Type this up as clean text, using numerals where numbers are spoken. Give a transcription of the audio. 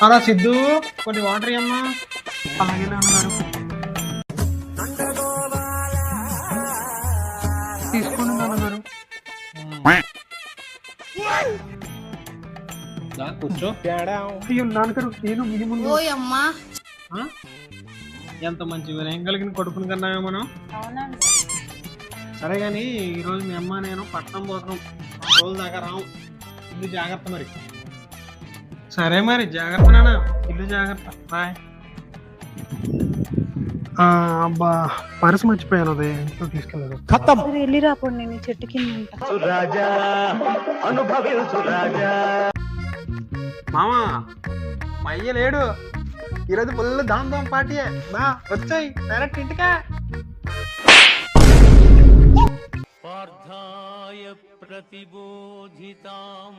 అలా సిద్ధు కొన్ని వాటర్ అమ్మా. అలాగే నాన్నగారు తీసుకోండి నాన్నగారు. కూర్చో. అయ్యో నాన్నగారు నేను మీ ముందు. ఓయమ్మా ఎంత మంచి వినయం కలిగిన కొడుకుని కన్నామే మనం. అవునండి. సరే కానీ ఈరోజు మీ అమ్మ నేను పట్నం పోతున్నాం, రోజుల దాకా రావు. ఇల్లు జాగ్రత్త మరి. సరే మరి జాగ్రత్త నాన్న, ఇల్లు జాగ్రత్త. బాయ్. అబ్బా పర్సు మర్చిపోయాను, అదే ఇంట్లో తీసుకెళ్ళదు. వెళ్ళి రాపండి, నేను చెట్టు కింద మామా మా అయ్య లేడు ఈరోజు, ఫుల్ దామ్ దామ్ పార్టీ. బా వచ్చాయి డైరెక్ట్ ఇంటికా. ప్రతిబోధితాం